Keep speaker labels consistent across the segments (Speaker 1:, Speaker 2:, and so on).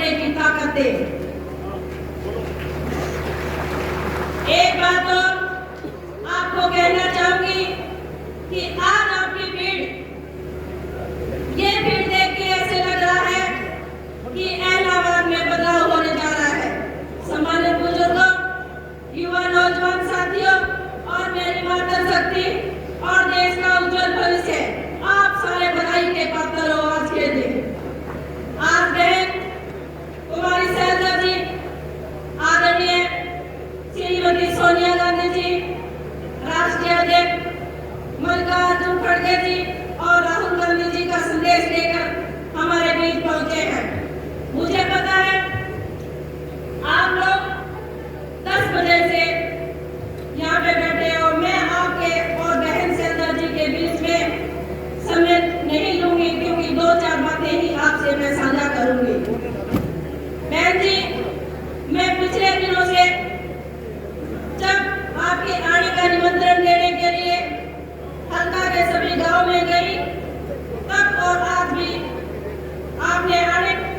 Speaker 1: करने की ताकत दे। एक बात और आपको कहना चाहूंगी कि आज आपकी भीड़, ये भीड़ देख के ऐसे लग रहा है कि इलाहाबाद में बदलाव होने जा रहा है। सम्मानित बुजुर्गों, युवा नौजवान साथियों और मेरी मातृशक्ति और देश का उज्जवल भविष्य, आप सारे बधाई के पात्र हो। आज के दिन आज बहन कुमारी शैलजा जी, आदरणीय श्रीमती सोनिया गांधी जी, राष्ट्रीय अध्यक्ष मल्लिकार्जुन खड़गे जी और राहुल गांधी जी का संदेश लेकर हमारे बीच पहुंचे हैं। मुझे पता है आप लोग 10 बजे से यहाँ पे बैठे हो। मैं आपके और बहन शैलजा जी के बीच में समय नहीं लूंगी, क्योंकि 2-4 बातें ही आपसे मैं साझा करूंगी। बहन जी, मैं पिछले दिनों से जब आपके आने का निमंत्रण देने के लिए हल्का के सभी गांव में गई, तब और आज भी आपने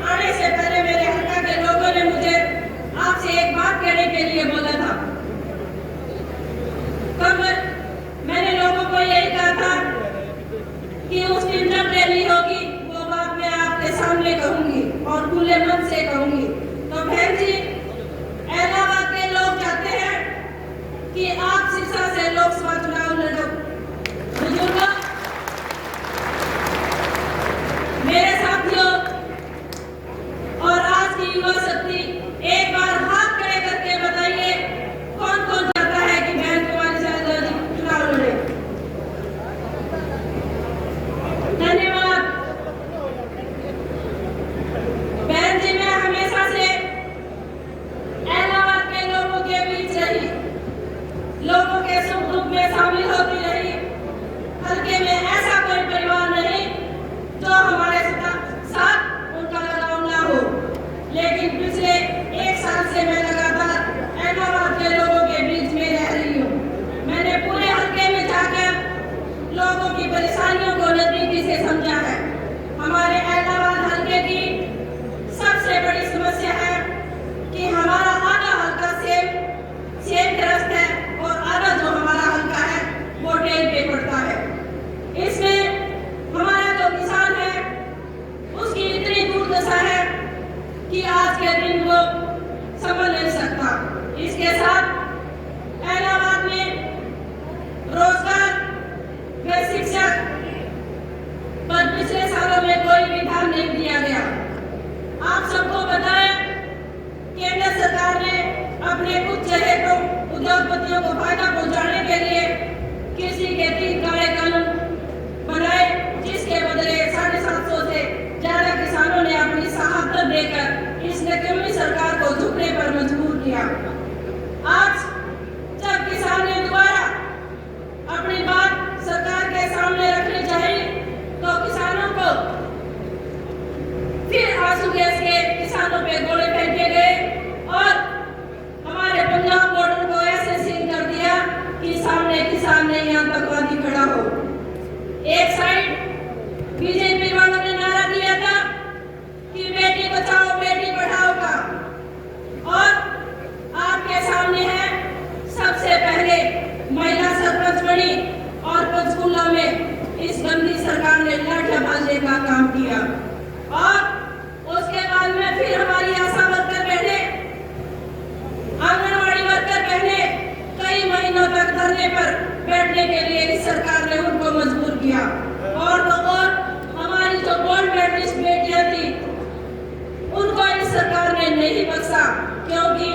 Speaker 1: आने से पहले मेरे हल्का के लोगों ने मुझे आपसे एक बात कहने के लिए बोला था। तब मैंने लोगों को यही कहा था कि उस दिन जब रैली होगी वो बात मैं आपके सामने कहूंगी और खुले मन से कहूंगी। तो बहन जी, इलाहाबाद के लोग चाहते हैं कि आप शिक्षा से लोकसभा चुनाव लड़ो। बुजुर्गों, मेरे साथियों और आज की युवा शक्ति, एक बार हाथ खड़े करके बताइए कौन कौन चाहता है कि बहन कुमारी शैलजा जी चुनाव लड़े। धन्यवाद। बहन जी, मैं हमेशा से इलाहाबाद के लोगों के बीच रही, लोगों के सुख दुख में शामिल होती रही। हल्के में ऐसा कोई परिवार नहीं जो हमारे साथ उनका लगाव ना हो, लेकिन पिछले 1 साल से मैं लगातार इलाहाबाद के लोगों के बीच में रह रही हूँ। मैंने पूरे हल्के में जाकर लोगों की परेशानियों को नजदीकी से समझा है। हमारे इलाहाबाद हल्के की सबसे बड़ी समस्या है कि हमारा आधा हल्का सेम ग्रस्त है और आधा जो हमारा हल्का है वो टेल पे पड़ता है। इसमें हमारा जो किसान है उसकी इतनी दुर्दशा है कि आज के दिन वो समझ नहीं सकता। इसके साथ इलाहाबाद में रोजगार व शिक्षा पर पिछले सालों में कोई भी ध्यान नहीं दिया गया। आप सबको बताएं, केंद्र सरकार ने अपने कुछ चहेतों उद्योगपतियों को फायदा पहुंचाने के लिए कृषि के 3 काले कानून बनाए, जिसके बदले 750 से ज्यादा किसानों ने अपनी शहादत देकर इस नकमी सरकार को झुकने पर मजबूर किया। आज जब किसान ने दोबारा अपनी बात सरकार के सामने रखनी चाहिए, तो किसानों को फिर आंसू गैस के किसानों पे गोले फेंके गए और हमारे पंजाब बॉर्डर को ऐसे सील कर दिया कि सामने किसान नहीं, आतंकवादी खड़ा हो। एक साइड बीजेपी वालों ने नारा दिया था कि बेटी बचाओ बेटी पढ़ाओ का, और आपके सामने है सबसे पहले महिला सरपंच बनी और पंचकूला में इस गंदी सरकार ने लाठियां बांधने का काम किया। और उसके बाद में फिर हमारी आशा वर्कर बहने, आंगनवाड़ी वर्कर बहने कई महीनों तक धरने पर बैठने के लिए इस सरकार ने उनको मजबूर किया। और तो और हमारी जो गोल्ड मेडलिस्ट बेटियां थी उनको इस सरकार ने नहीं बख्शा, क्योंकि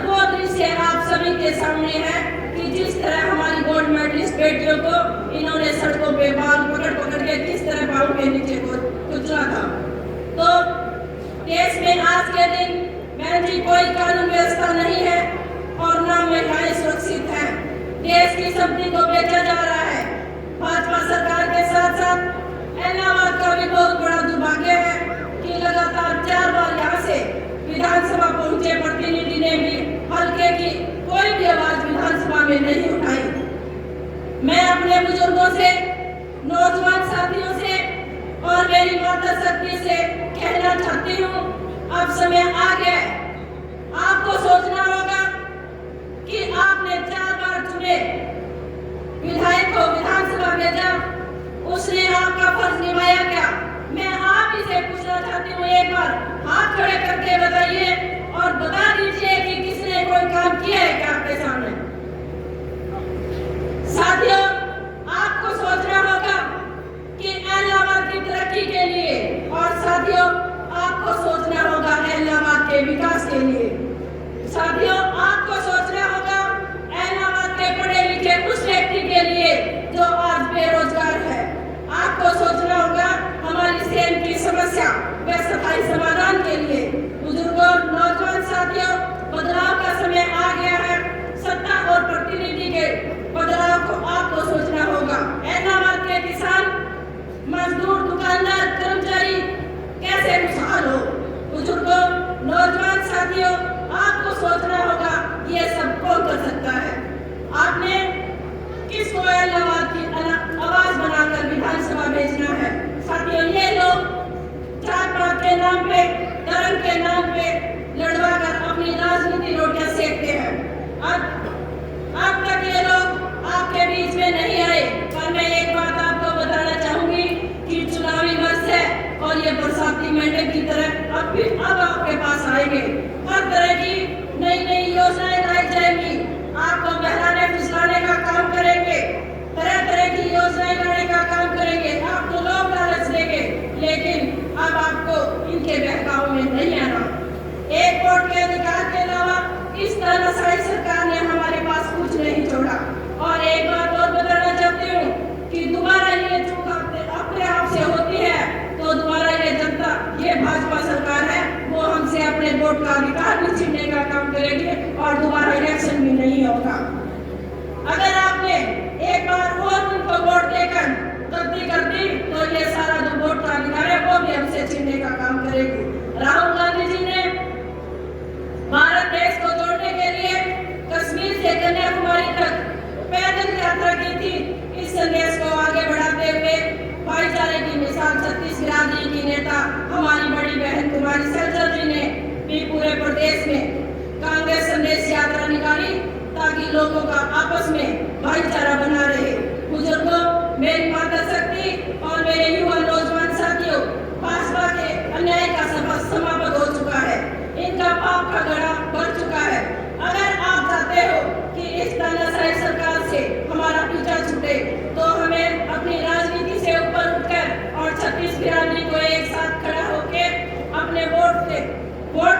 Speaker 1: वो दृश्य आप सभी के सामने है कि जिस तरह हमारी गोल्ड मेडलिस्ट बेटियों को इन्होंने सड़कों पे बाल पकड़ पकड़ के किस तरह पाँव के नीचे को कुचला था। तो देश में आज के दिन बहन जी कोई कानून व्यवस्था नहीं है और ना महिलाएं सुरक्षित हैं। देश की संपत्ति को बेचा जा रहा है। भाजपा सरकार के साथ साथ इलाहाबाद का भी बहुत बड़ा दुर्भाग्य है कि लगातार 4 बार यहाँ से विधानसभा पहुंचे प्रतिनिधि ने भी हल्के की कोई भी आवाज विधानसभा में नहीं उठाई। मैं अपने बुजुर्गों से, नौजवान साथियों से और मेरी मातृशक्ति से कहना चाहती हूँ अब समय आ गया है, आपको सोचना होगा कि आपने 4 बार चुने विधायक को विधानसभा भेजा, उसने आपका फर्ज निभाया क्या? मैं आप ही से पूछना चाहती हूँ, एक बार हाथ खड़े करके बताइए और बता दीजिए कि किसने कोई काम किया है क्या आपके सामने। साथियों, आपको सोचना होगा कि इलाहाबाद की तरक्की के लिए, और साथियों आपको सोचना होगा इलाहाबाद के विकास के लिए। साथियों, आपको सोचना होगा इलाहाबाद के पढ़े लिखे उस व्यक्ति के लिए जो आज बेरोजगार है। आपको सोचना होगा हमारी सेहत की समस्या व सफाई समाधान के लिए। बुजुर्गों, नौजवान साथियों, बदलाव का समय आ गया है। सत्ता और प्रतिनिधि के बदलाव को आपको सोचना होगा। इलाहाबाद के किसान, मजदूर, दुकानदार, कर्मचारी कैसे खुशहाल हो। बुजुर्गों, नौजवान साथियों, आपको सोचना होगा ये सब कौन कर सकता है। आपने किसको इलाहाबाद की आवाज बनाकर विधानसभा भेजना है। साथियों, ये लोग जात पात के नाम पे, धर्म के नाम पे लड़वा कर अपनी राजनीति रोटियां सेकते हैं। अब तक ये लोग आपके बीच में नहीं आए, पर मैं एक बात आपको बताना चाहूंगी कि चुनावी वर्ष है और ये बरसाती मेंढक की तरह अब आपके पास आएंगे। हर तरह की नई नई योजनाएं लाई जाएंगी, आपको बहलाने फुसलाने का काम करेंगे, तरह तरह की योजनाएं लाने का काम करेंगे, आपको लोग लालच देंगे, लेकिन अब आपको इनके बहकाव में नहीं आना। एक वोट के अधिकार के अलावा इस तानाशाही सरकार ने हमारे पास कुछ नहीं छोड़ा। और एक बात और बताना चाहती हूँ कि दोबारा ये चूक अपने आप से होती है तो दोबारा ये जनता, ये भाजपा सरकार है, वो हमसे अपने वोट का अधिकार भी छीनने का काम करेगी और दोबारा इलेक्शन भी नहीं होगा। अगर आपने एक बार और उनको वोट देकर गलती कर दी तो ये सारा जो वोट का अधिकार है वो भी हमसे छीनने का काम करेगी। राहुल गांधी जी ने भारत देश को जोड़ने के लिए कश्मीर से कन्याकुमारी तक पैदल यात्रा की थी। इस संदेश को आगे बढ़ाते हुए भाईचारे की मिसाल छत्तीस बिरादरी की नेता हमारी बड़ी बहन कुमारी सैलजल जी ने भी पूरे प्रदेश में कांग्रेस संदेश यात्रा निकाली ताकि लोगों का आपस में भाईचारा बना रहे। बुजुर्गों, मेरी माता शक्ति और मेरे युवा नौजवान साथियों, भाजपा के अन्याय का समाप्त हो चुका है, इनका पाप का घड़ा भर चुका है। अगर आप चाहते हो कि इस तानाशाही सरकार से हमारा पीछा छूटे तो हमें अपनी राजनीति से ऊपर उठकर और छत्तीस बिरादरी को एक साथ खड़ा होकर अपने वोट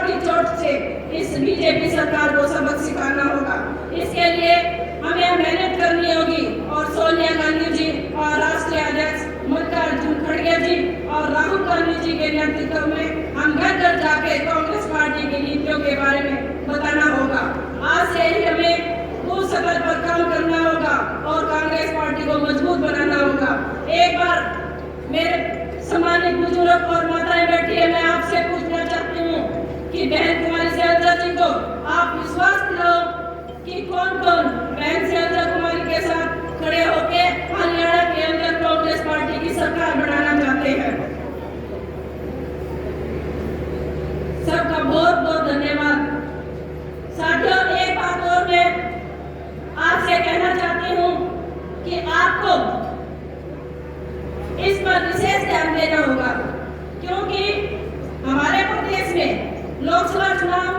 Speaker 1: की चोट से इस बीजेपी सरकार को सबक सिखाना होगा। इसके लिए हमें मेहनत करनी होगी और सोनिया गांधी जी और राष्ट्रीय अध्यक्ष मल्लिकार्जुन खड़गे जी और राहुल गांधी जी के नेतृत्व में हम घर घर जाके कांग्रेस पार्टी की नीतियों के बारे में बताना होगा। आज से ही हमें बूथ स्तर पर काम करना होगा और कांग्रेस पार्टी को मजबूत बनाना होगा। एक बार मेरे सम्मानित बुजुर्ग और माताएं बैठी है, मैं आपसे पूछना चाहती हूँ कि बहन कुमारी सैलजल जी को आप विश्वास दिलाओ कि कौन कौन बहन सैलजल कुमारी के साथ खड़े होकर हरियाणा के अंदर कांग्रेस पार्टी की सरकार बनाना चाहते हैं। सबका बहुत बहुत धन्यवाद। साथियों, एक बात और मैं आपसे कहना चाहती हूँ कि आपको इस पर विशेष ध्यान देना होगा, क्योंकि हमारे प्रदेश में लोकसभा चुनाव